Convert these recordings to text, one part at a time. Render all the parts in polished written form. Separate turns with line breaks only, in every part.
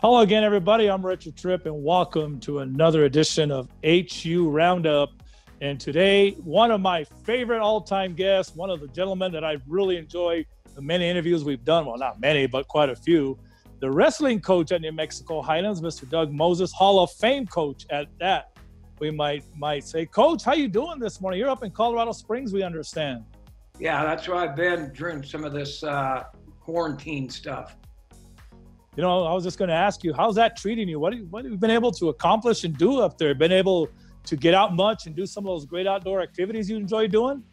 Hello again, everybody. I'm Richard Tripp, and welcome to another edition of HU Roundup. And today, one of my favorite all-time guests, one of the gentlemen that I really enjoy the many interviews we've done, well, not many, but quite a few, the wrestling coach at New Mexico Highlands, Mr. Doug Moses, Hall of Fame coach at that. We might say, Coach, how you doing this morning? You're up in Colorado Springs, we understand.
Yeah, that's where I've been during some of this quarantine stuff.
You know, I was just going to ask you, how's that treating you? What have you been able to accomplish and do up there? Been able to get out much and do some of those great outdoor activities you enjoy doing?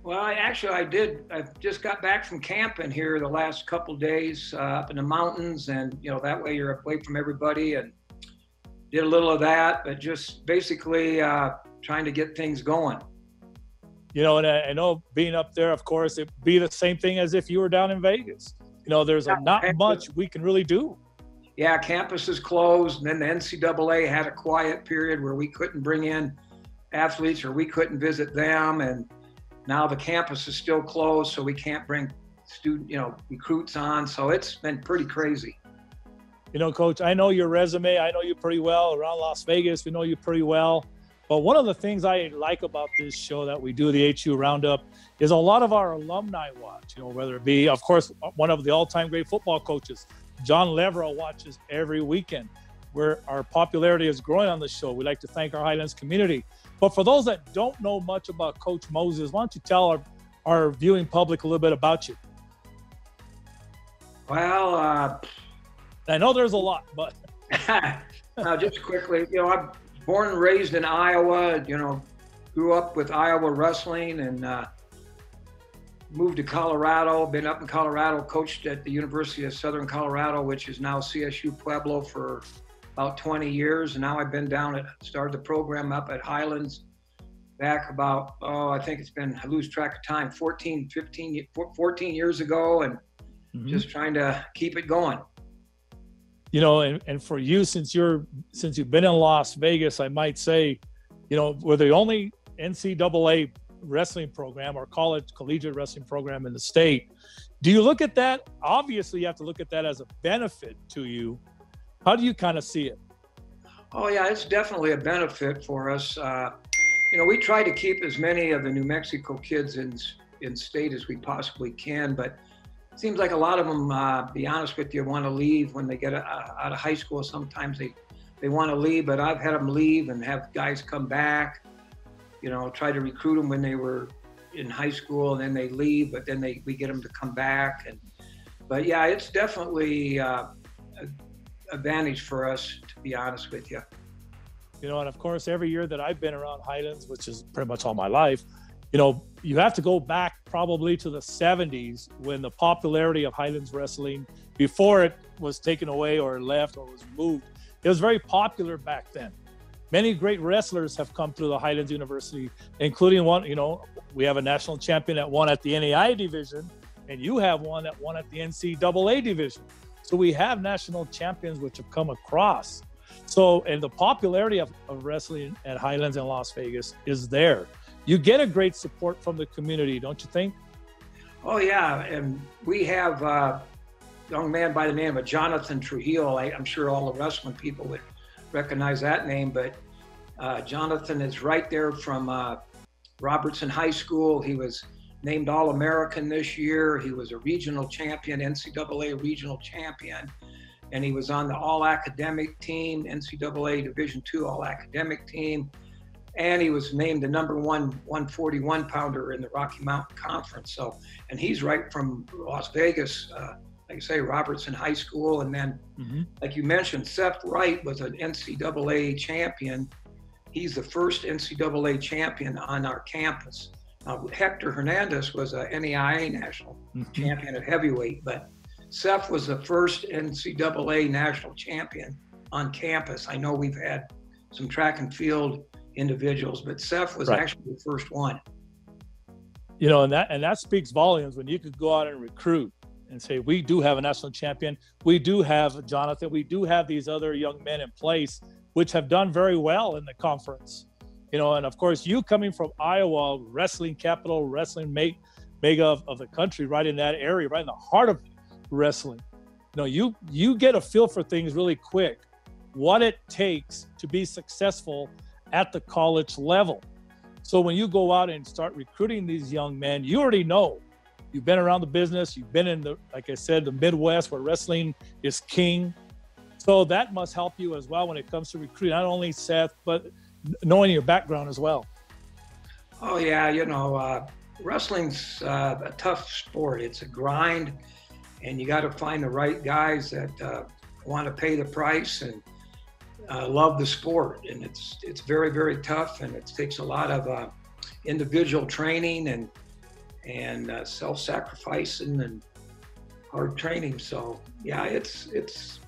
Well, I did. I just got back from camping here the last couple of days up in the mountains, and that way you're away from everybody, and did a little of that, but just basically trying to get things going.
You know, and I know being up there, of course, it'd be the same thing as if you were down in Vegas. You know, there's not much we can really do.
Yeah, campus is closed, and then the NCAA had a quiet period where we couldn't bring in athletes or we couldn't visit them, and now the campus is still closed, so we can't bring recruits on. So it's been pretty crazy.
You know, Coach, I know your resume. I know you pretty well around Las Vegas. We know you pretty well. But one of the things I like about this show that we do, the HU Roundup, is a lot of our alumni watch, whether it be, of course, one of the all-time great football coaches, John Leverell, watches every weekend, where our popularity is growing on the show. We like to thank our Highlands community. But for those that don't know much about Coach Moses, why don't you tell our viewing public a little bit about you?
Well,
I know there's a lot, but
just quickly, I'm born and raised in Iowa, grew up with Iowa wrestling, and moved to Colorado, been up in Colorado, coached at the University of Southern Colorado, which is now CSU Pueblo, for about 20 years. And now I've been started the program up at Highlands back about, I think it's been, I lose track of time, 14 years ago, and just trying to keep it going.
And for you, since you've been in Las Vegas, I might say, we're the only NCAA wrestling program or collegiate wrestling program in the state. Do you look at that? Obviously, you have to look at that as a benefit to you. How do you kind of see it?
Oh, yeah, it's definitely a benefit for us. We try to keep as many of the New Mexico kids in state as we possibly can, but it seems like a lot of them, be honest with you, want to leave when they get out of high school. Sometimes they want to leave, but I've had them leave and have guys come back, try to recruit them when they were in high school, and then they leave, but then we get them to come back. But yeah, it's definitely an advantage for us, to be honest with you.
And of course, every year that I've been around Highlands, which is pretty much all my life, you have to go back probably to the 70s when the popularity of Highlands wrestling, before it was taken away or left or was removed, it was very popular back then. Many great wrestlers have come through the Highlands University, including one, we have a national champion that won at the NAI division, and you have one that won at the NCAA division. So we have national champions which have come across. So, and the popularity of wrestling at Highlands and Las Vegas is there. You get a great support from the community, don't you think?
Oh, yeah. And we have a young man by the name of Jonathan Trujillo. I'm sure all the wrestling people would recognize that name, but Jonathan is right there from Robertson High School. He was named All-American this year. He was a regional champion, NCAA regional champion, and he was on the All-Academic team, NCAA Division II All-Academic team. And he was named the number one 141 pounder in the Rocky Mountain Conference. So, and he's right from Las Vegas, like I say, Robertson High School. And then, like you mentioned, Seth Wright was an NCAA champion. He's the first NCAA champion on our campus. Hector Hernandez was a NAIA national champion at heavyweight, but Seth was the first NCAA national champion on campus. I know we've had some track and field individuals, but Seth was actually the first one.
And that speaks volumes when you could go out and recruit and say, we do have a national champion. We do have Jonathan. We do have these other young men in place, which have done very well in the conference. And of course, you coming from Iowa, wrestling capital, wrestling mega of the country, right in that area, right in the heart of wrestling. you get a feel for things really quick, what it takes to be successful at the college level. So when you go out and start recruiting these young men, you already know. You've been around the business. You've been in like I said, the Midwest where wrestling is king. So that must help you as well when it comes to recruiting, not only Seth, but knowing your background as well.
Oh yeah, wrestling's a tough sport. It's a grind, and you got to find the right guys that want to pay the price and love the sport. And it's very, very tough, and it takes a lot of individual training and self-sacrificing and hard training. So yeah, it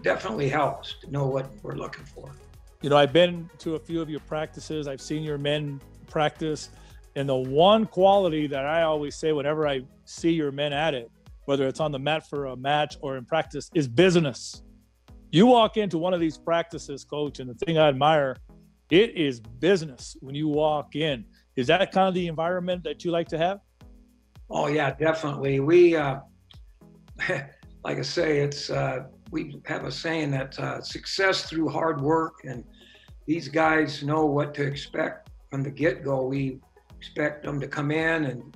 definitely helps to know what we're looking for.
I've been to a few of your practices. I've seen your men practice. And the one quality that I always say whenever I see your men at it, whether it's on the mat for a match or in practice, is business. You walk into one of these practices, Coach, and the thing I admire, it is business when you walk in. Is that kind of the environment that you like to have?
Oh yeah, definitely. We, like I say, we have a saying that success through hard work, and these guys know what to expect from the get-go. We expect them to come in, and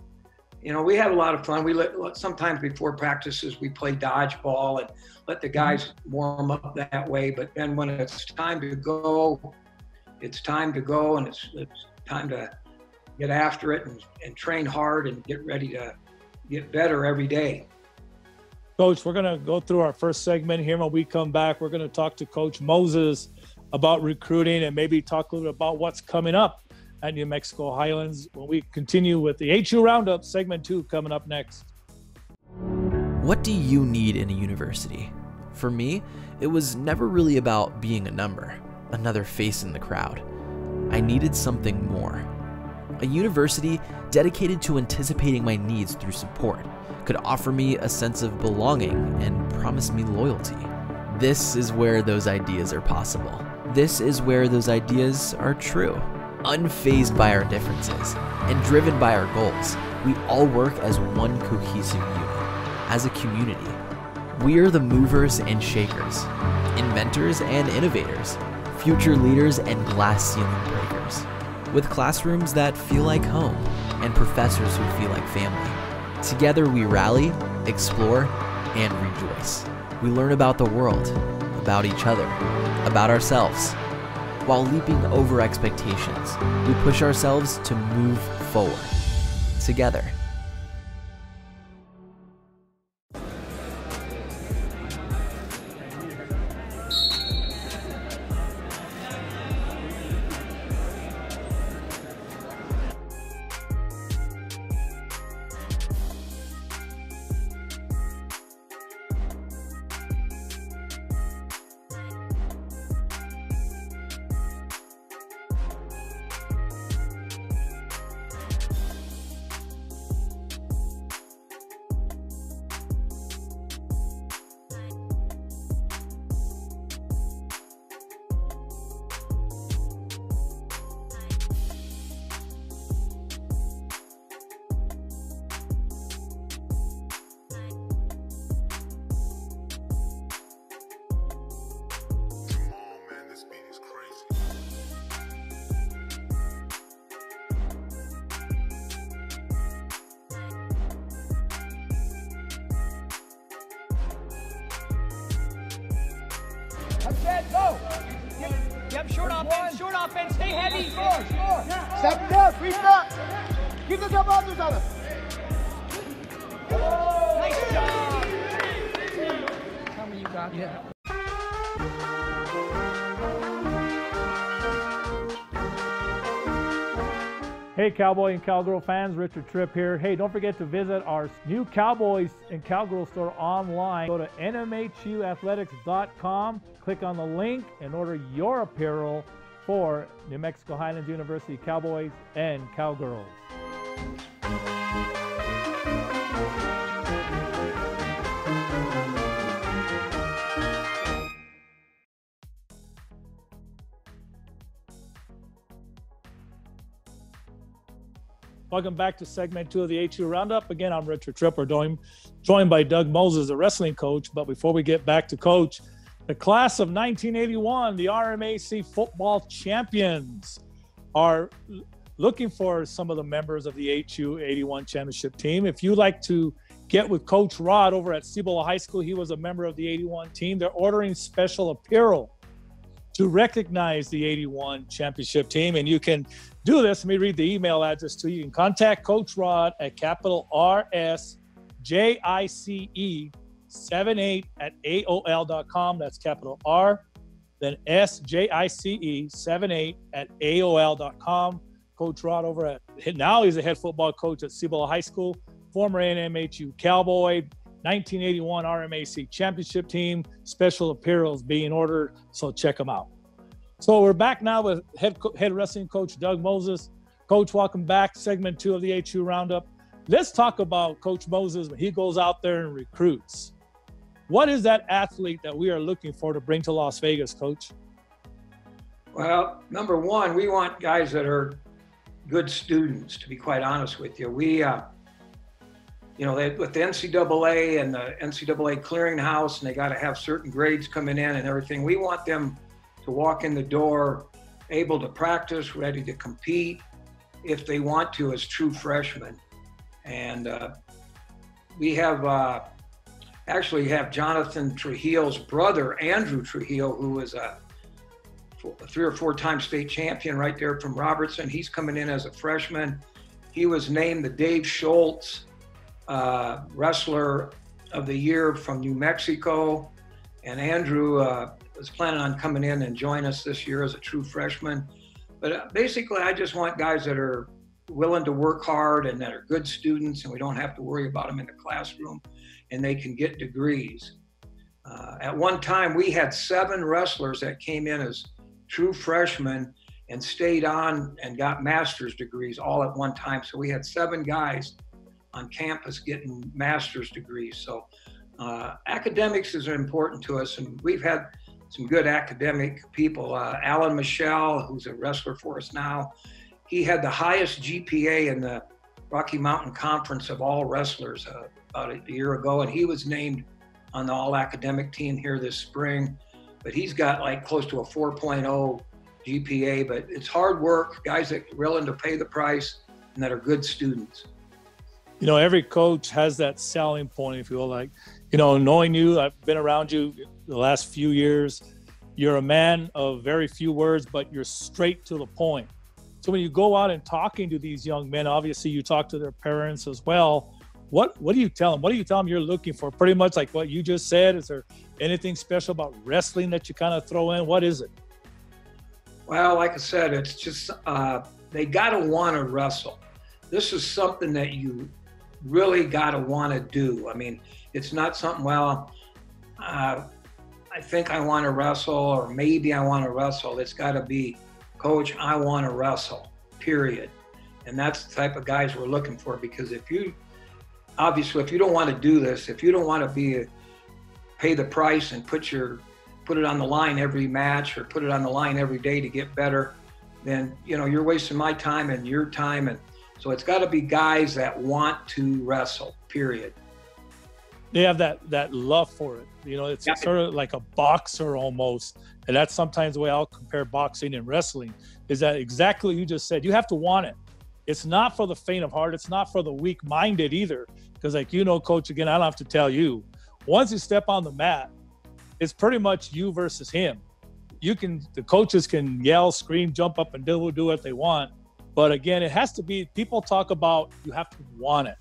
we have a lot of fun. Sometimes before practices we play dodgeball and let the guys warm up that way. But then when it's time to go, it's time to go, and it's time to get after it and train hard and get ready to get better every day.
Coach, we're going to go through our first segment here. When we come back, we're going to talk to Coach Moses about recruiting and maybe talk a little bit about what's coming up at New Mexico Highlands when we continue with the HU Roundup, segment 2, coming up next.
What do you need in a university? For me, it was never really about being a number, another face in the crowd. I needed something more. A university dedicated to anticipating my needs through support could offer me a sense of belonging and promise me loyalty. This is where those ideas are possible. This is where those ideas are true. Unfazed by our differences and driven by our goals, we all work as one cohesive unit, as a community. We are the movers and shakers, inventors and innovators, future leaders and glass ceiling breakers, with classrooms that feel like home and professors who feel like family. Together we rally, explore, and rejoice. We learn about the world, about each other, about ourselves. While leaping over expectations, we push ourselves to move forward, together.
Set, go! Yep, short offense, stay heavy.
Score. Step down, free step. Keep the jump on each other.
Nice job. Tell me you got that.
Hey, Cowboy and Cowgirl fans, Richard Tripp here. Hey, don't forget to visit our new Cowboys and Cowgirl store online. Go to nmhuathletics.com, click on the link, and order your apparel for New Mexico Highlands University Cowboys and Cowgirls. Welcome back to segment 2 of the HU Roundup. Again, I'm Richard Tripper, joined by Doug Moses, the wrestling coach. But before we get back to coach, the class of 1981, the RMAC football champions, are looking for some of the members of the HU 81 championship team. If you'd like to get with Coach Rod over at Cibola High School, he was a member of the 81 team. They're ordering special apparel to recognize the 81 championship team. And you can do this. Let me read the email address to you. You can contact Coach Rod at capital RSJICE78@AOL.com. That's capital R, then SJICE78@AOL.com. Coach Rod over at, now he's a head football coach at Cibola High School, former A&M-HU Cowboy, 1981 RMAC championship team, special apparels being ordered, so check them out. So we're back now with head wrestling coach Doug Moses. Coach, welcome back. Segment 2 of the HU Roundup. Let's talk about Coach Moses when he goes out there and recruits. What is that athlete that we are looking for to bring to Las Vegas, Coach?
Well, number one, we want guys that are good students, to be quite honest with you. We, with the NCAA and the NCAA clearinghouse, and they got to have certain grades coming in and everything. We want them to walk in the door able to practice, ready to compete if they want to as true freshmen. And we have actually have Jonathan Trujillo's brother, Andrew Trujillo, who was a 3 or 4 time state champion right there from Robertson. He's coming in as a freshman. He was named the Dave Schultz Wrestler of the Year from New Mexico. And Andrew was planning on coming in and join us this year as a true freshman. But basically, I just want guys that are willing to work hard and that are good students, and we don't have to worry about them in the classroom, and they can get degrees. At one time, we had 7 wrestlers that came in as true freshmen and stayed on and got master's degrees all at one time. So we had 7 guys on campus getting master's degrees. So academics is important to us, and we've had some good academic people. Alan Michelle, who's a wrestler for us now, he had the highest GPA in the Rocky Mountain Conference of all wrestlers about a year ago, and he was named on the all-academic team here this spring. But he's got like close to a 4.0 GPA, but it's hard work, guys that are willing to pay the price and that are good students.
You know, every coach has that selling point, if you will. Like, you know, knowing you, I've been around you the last few years. You're a man of very few words, but you're straight to the point. So when you go out and talking to these young men, obviously you talk to their parents as well. What do you tell them? What do you tell them you're looking for? Pretty much like what you just said. Is there anything special about wrestling that you kind of throw in? What is it?
Well, like I said, it's just they got to want to wrestle. This is something that you really got to want to do. I mean, it's not something, I think I want to wrestle, or maybe I want to wrestle. It's got to be, Coach, I want to wrestle, period. And that's the type of guys we're looking for, because if you don't want to do this, if you don't want to pay the price and put it on the line every match or put it on the line every day to get better, then, you know, you're wasting my time and your time. And so it's got to be guys that want to wrestle, period.
They have that love for it. You know, it's sort of like a boxer almost. And that's sometimes the way I'll compare boxing and wrestling, is that exactly what you just said. You have to want it. It's not for the faint of heart. It's not for the weak-minded either. Because like, you know, Coach, again, I don't have to tell you, once you step on the mat, it's pretty much you versus him. The coaches can yell, scream, jump up and do what they want. But again, it has to be, people talk about, you have to want it.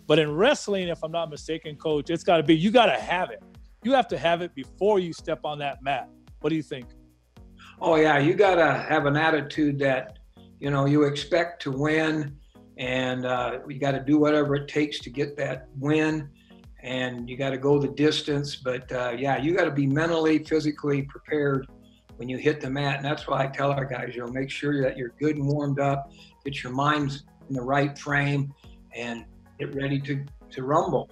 But in wrestling, if I'm not mistaken, Coach, it's got to be, you got to have it. You have to have it before you step on that mat. What do you think?
Oh yeah, you got to have an attitude that, you know, you expect to win, and you got to do whatever it takes to get that win, and you got to go the distance. But yeah, you got to be mentally, physically prepared when you hit the mat. And that's why I tell our guys, you know, make sure that you're good and warmed up, get your minds in the right frame, and get ready to rumble.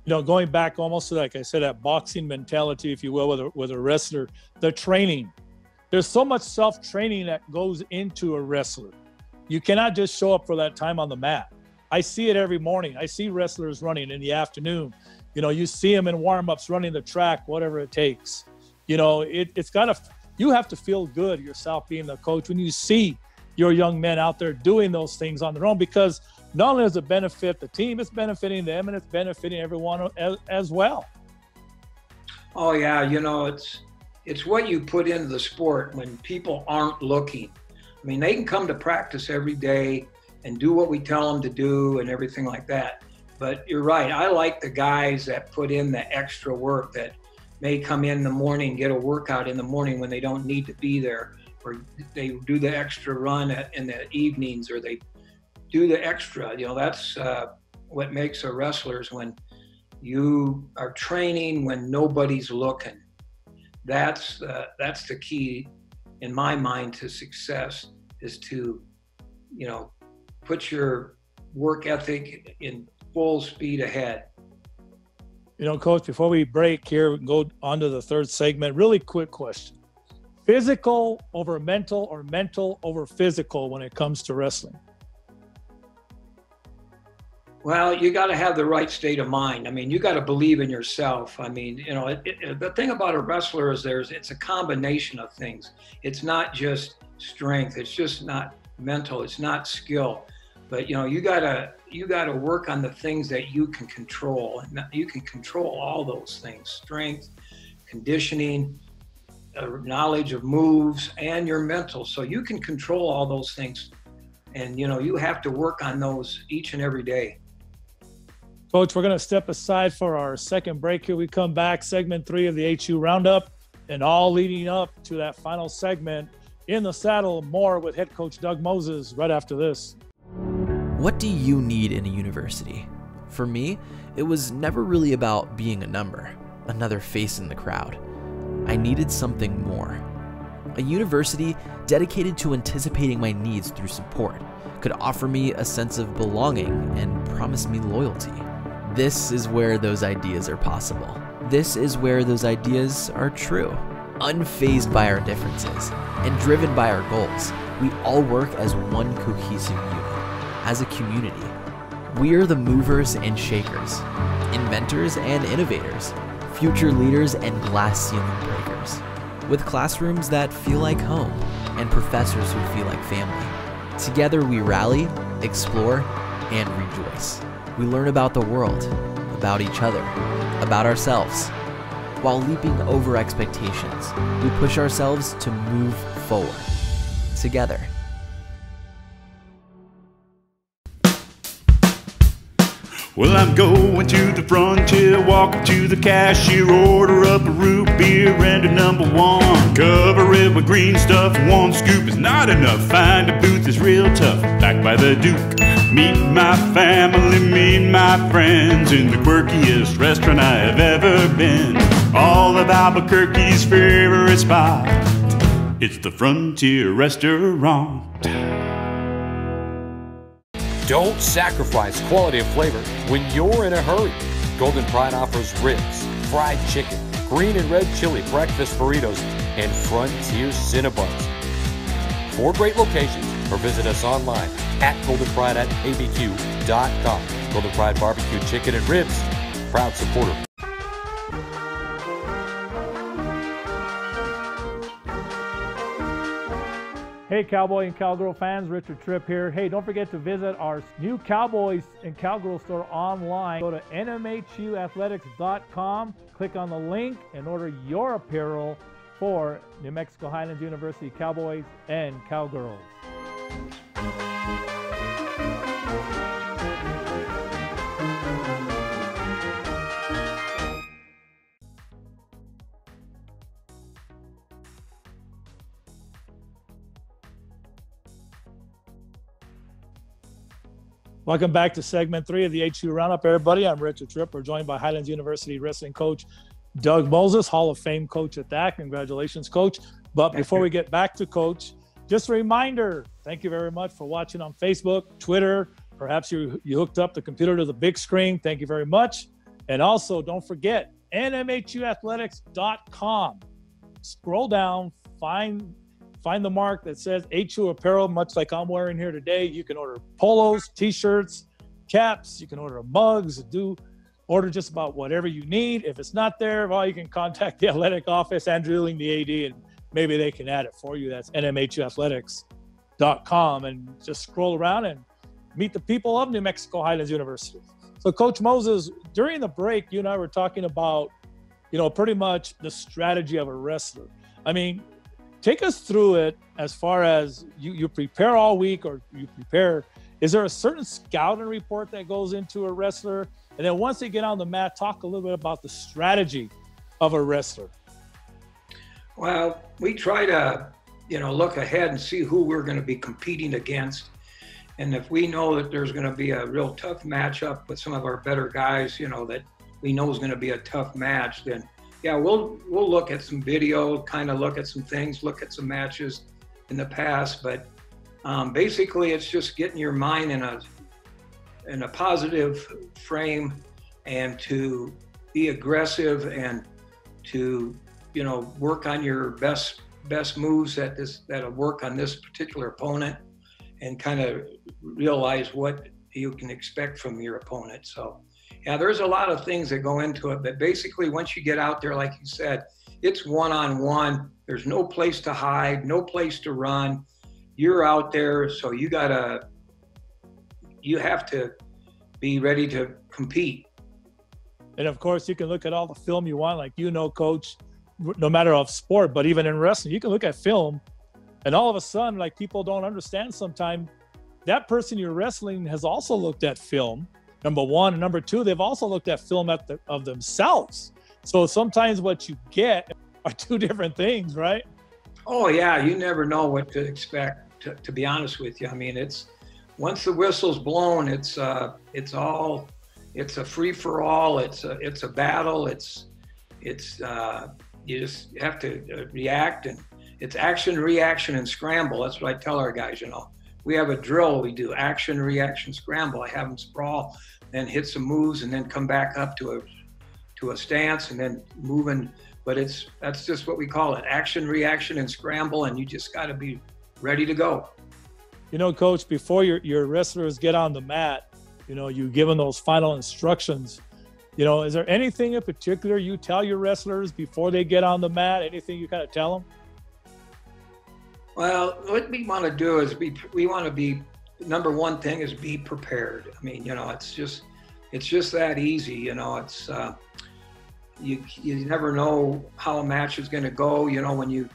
You know, going back almost to, like I said, that boxing mentality, if you will, with a wrestler, the training. There's so much self-training that goes into a wrestler. You cannot just show up for that time on the mat. I see it every morning. I see wrestlers running in the afternoon. You know, you see them in warm-ups running the track, whatever it takes. You know, you have to feel good yourself being the coach when you see your young men out there doing those things on their own, because not only does it benefit the team, it's benefiting them and it's benefiting everyone as well.
Oh yeah, you know, it's what you put into the sport when people aren't looking. I mean, they can come to practice every day and do what we tell them to do and everything like that. But you're right, I like the guys that put in the extra work, that may come in the morning, get a workout in the morning when they don't need to be there, or they do the extra run in the evenings, or they do the extra. You know, that's what makes a wrestlers when you are training when nobody's looking. That's the key in my mind to success, is to, you know, put your work ethic in full speed ahead.
You know, Coach, before we break here, we can go on to the third segment. Really quick question. Physical over mental, or mental over physical when it comes to wrestling?
Well, you got to have the right state of mind. I mean, you got to believe in yourself. I mean, you know, the thing about a wrestler is it's a combination of things. It's not just strength. It's just not mental. It's not skill. But, you know, you gotta work on the things that you can control. And you can control all those things: strength, conditioning, knowledge of moves, and your mental. So you can control all those things. And, you know, you have to work on those each and every day.
Coach, we're going to step aside for our second break here. We come back, segment 3 of the HU Roundup, and all leading up to that final segment. In the Saddle, more with head coach Doug Moses right after this.
What do you need in a university? For me, it was never really about being a number, another face in the crowd. I needed something more. A university dedicated to anticipating my needs through support could offer me a sense of belonging and promise me loyalty. This is where those ideas are possible. This is where those ideas are true. Unfazed by our differences and driven by our goals, we all work as one cohesive unit. As a community, we are the movers and shakers, inventors and innovators, future leaders and glass ceiling breakers, with classrooms that feel like home and professors who feel like family. Together we rally, explore, and rejoice. We learn about the world, about each other, about ourselves. While leaping over expectations, we push ourselves to move forward, together.
Well, I'm going to the frontier, walk up to the cashier, order up a root beer and a number 1. Cover it with green stuff, 1 scoop is not enough. Find a booth is real tough, back by the Duke. Meet my family, meet my friends in the quirkiest restaurant I have ever been. All of Albuquerque's favorite spot, it's the Frontier Restaurant.
Don't sacrifice quality and flavor when you're in a hurry. Golden Pride offers ribs, fried chicken, green and red chili breakfast burritos, and Frontier Cinnabons. 4 great locations, or visit us online at goldenpride@abq.com. Golden Pride Barbecue Chicken and Ribs, proud supporter.
Hey, Cowboy and Cowgirl fans, Richard Tripp here. Hey, don't forget to visit our new Cowboys and Cowgirl store online. Go to nmhuathletics.com, click on the link, and order your apparel for New Mexico Highlands University Cowboys and Cowgirls. Welcome back to segment 3 of the HU Roundup, everybody. I'm Richard Tripp. We're joined by Highlands University wrestling coach Doug Moses, Hall of Fame coach at that. Congratulations, Coach. But before we get back to Coach, just a reminder, thank you very much for watching on Facebook, Twitter. Perhaps you hooked up the computer to the big screen. Thank you very much. And also, don't forget, nmhuathletics.com. Scroll down, find find the mark that says HU Apparel, much like I'm wearing here today. You can order polos, t-shirts, caps. You can order mugs, order just about whatever you need. If it's not there, well, you can contact the athletic office, Andrew Ling, the AD, and maybe they can add it for you. That's nmhuathletics.com, and just scroll around and meet the people of New Mexico Highlands University. So Coach Moses, during the break, you and I were talking about, pretty much the strategy of a wrestler. I mean, take us through it as far as you prepare all week, or you prepare. Is there a certain scouting report that goes into a wrestler? And then once they get on the mat, talk a little bit about the strategy of a wrestler.
Well, we try to, look ahead and see who we're going to be competing against. And if we know that there's going to be a real tough matchup with some of our better guys, that we know is going to be a tough match, then yeah, we'll look at some video, kind of look at some things, look at some matches in the past. But basically, it's just getting your mind in a positive frame, and to be aggressive, and to work on your best moves that'll work on this particular opponent, and kind of realize what you can expect from your opponent. So yeah, there's a lot of things that go into it, but basically once you get out there, like you said, it's one-on-one. There's no place to hide, no place to run. You're out there, so you have to be ready to compete.
And of course, you can look at all the film you want, like Coach, no matter of sport, but even in wrestling, you can look at film, and all of a sudden, like, people don't understand sometimes, that person you're wrestling has also looked at film, number one, and number two, they've also looked at film of themselves. So sometimes what you get are two different things, right?
Oh yeah, you never know what to expect, to be honest with you. I mean, once the whistle's blown, it's a free for all. It's a battle. You just have to react, and it's action, reaction, and scramble. That's what I tell our guys. We have a drill. We do action, reaction, scramble. I have them sprawl, then hit some moves, and then come back up to a stance, and then moving. But that's just what we call it: action, reaction, and scramble. And you just got to be ready to go.
Coach, before your wrestlers get on the mat, you give them those final instructions. Is there anything in particular you tell your wrestlers before they get on the mat? Anything you kind of tell them?
Well, what we want to do is number one thing is be prepared. I mean, it's just that easy. You never know how a match is going to go. When you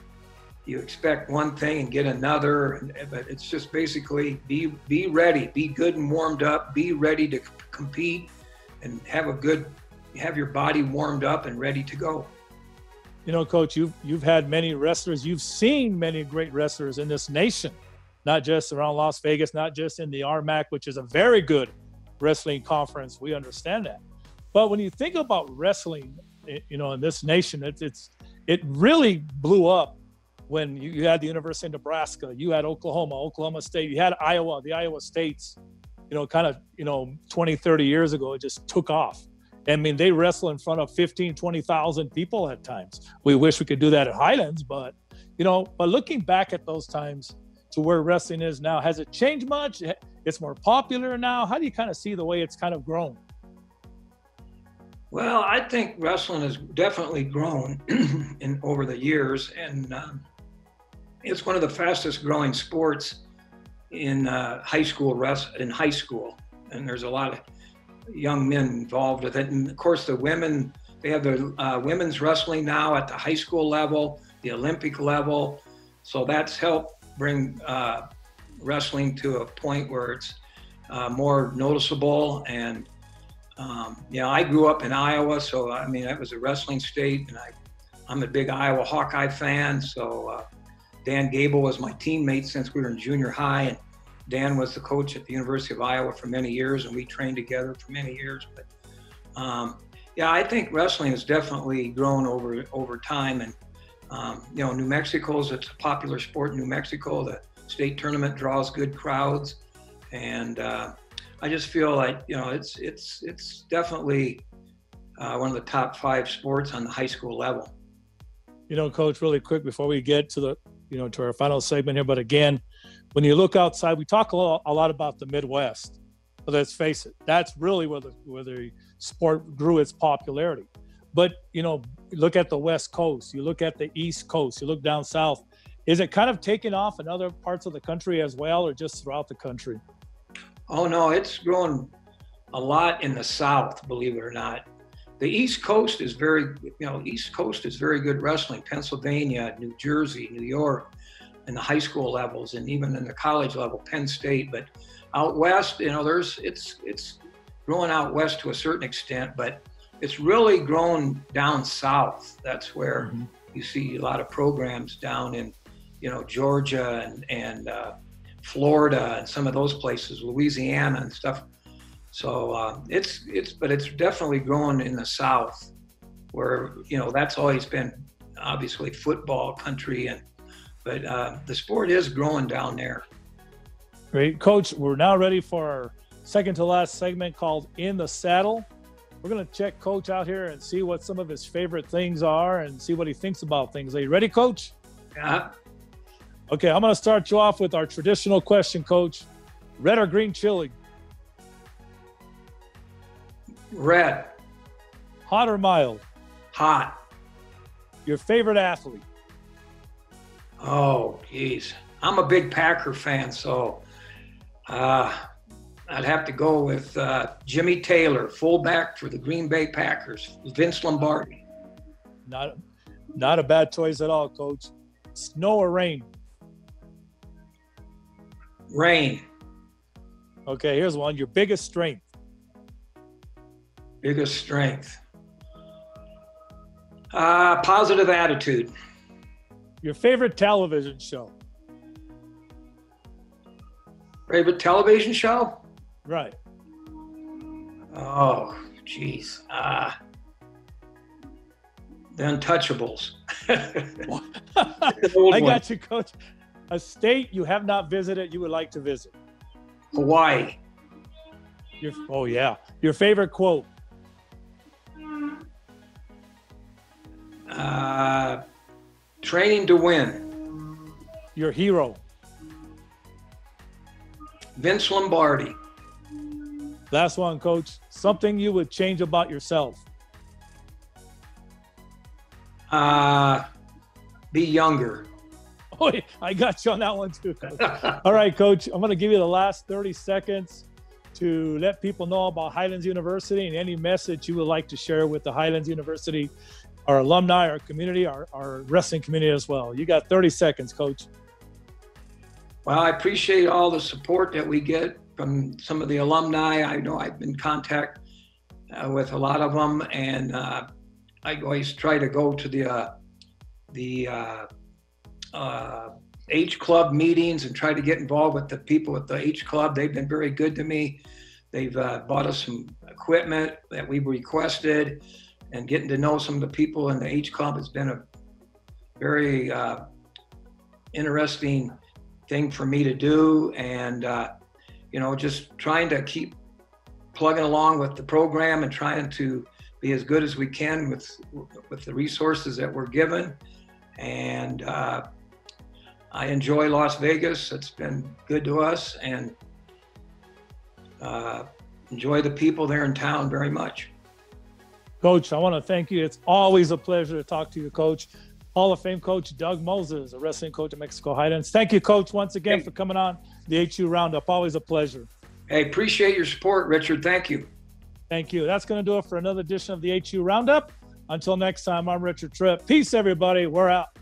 expect one thing and get another, but it's just basically be ready, be good and warmed up, be ready to compete, and have your body warmed up and ready to go.
Coach, you've had many wrestlers, you've seen many great wrestlers in this nation, not just around Las Vegas, not just in the RMAC, which is a very good wrestling conference. We understand that. But when you think about wrestling, in this nation, it really blew up when you had the University of Nebraska, you had Oklahoma State, you had Iowa, the Iowa States, 20, 30 years ago, it just took off. I mean, they wrestle in front of 15, 20,000 people at times. We wish we could do that at Highlands, but looking back at those times to where wrestling is now, has it changed much? It's more popular now. How do you kind of see the way it's kind of grown?
Well, I think wrestling has definitely grown over the years, and it's one of the fastest growing sports in high school, and there's a lot of young men involved with it. And of course, the women, they have the women's wrestling now at the high school level, the Olympic level. So that's helped bring wrestling to a point where it's more noticeable. And I grew up in Iowa, so I mean, that was a wrestling state, and I'm a big Iowa Hawkeye fan. So Dan Gable was my teammate since we were in junior high, and Dan was the coach at the University of Iowa for many years, and we trained together for many years. But I think wrestling has definitely grown over time. And New Mexico's, it's a popular sport in New Mexico. The state tournament draws good crowds, and I just feel like it's definitely one of the top 5 sports on the high school level.
Coach, really quick before we get to to our final segment here. But again, when you look outside, we talk a lot about the Midwest. But let's face it, that's really where the sport grew its popularity. But, look at the West Coast, you look at the East Coast, you look down south. Is it kind of taking off in other parts of the country as well, or just throughout the country?
Oh, no, it's grown a lot in the South, believe it or not. The East Coast is very good wrestling. Pennsylvania, New Jersey, New York, and the high school levels, and even in the college level, Penn State. But out West, it's growing out West to a certain extent, but it's really grown down South. That's where you see a lot of programs down in, Georgia and Florida and some of those places, Louisiana and stuff. So it's definitely growing in the South, where that's always been obviously football country, but the sport is growing down there.
Great, Coach. We're now ready for our second to last segment called In the Saddle. We're going to check Coach out here and see what some of his favorite things are and see what he thinks about things. Are you ready, Coach?
Yeah.
Okay, I'm going to start you off with our traditional question, Coach. Red or green chili?
Red.
Hot or mild?
Hot.
Your favorite athlete?
Oh, geez. I'm a big Packer fan, so I'd have to go with Jimmy Taylor, fullback for the Green Bay Packers, Vince Lombardi.
Not a bad choice at all, Coach. Snow or rain?
Rain.
Okay, here's one. Your biggest strength?
Biggest strength. Positive attitude.
Your favorite television show?
Favorite television show?
Right.
Oh, geez. The Untouchables.
I got you, Coach. A state you have not visited, you would like to visit?
Hawaii.
Oh, yeah. Your favorite quote?
Training to win.
Your hero?
Vince Lombardi.
Last one, Coach. Something you would change about yourself?
Be younger.
Oh, I got you on that one too, Coach. All right, Coach. I'm going to give you the last 30 seconds to let people know about Highlands University and any message you would like to share with the Highlands University, our alumni, our community, our wrestling community as well. You got 30 seconds, Coach.
Well, I appreciate all the support that we get from some of the alumni. I know I've been in contact with a lot of them, and I always try to go to the H Club meetings and try to get involved with the people at the H Club. They've been very good to me. They've bought us some equipment that we requested, and getting to know some of the people in the H Club has been a very interesting thing for me to do. And, just trying to keep plugging along with the program and trying to be as good as we can with the resources that we're given. And I enjoy Las Vegas. It's been good to us, and enjoy the people there in town very much.
Coach, I want to thank you. It's always a pleasure to talk to you, Coach. Hall of Fame coach Doug Moses, a wrestling coach at Mexico Highlands. Thank you, Coach, once again for coming on the HU Roundup. Always a pleasure.
Hey, appreciate your support, Richard. Thank you.
Thank you. That's going to do it for another edition of the HU Roundup. Until next time, I'm Richard Tripp. Peace, everybody. We're out.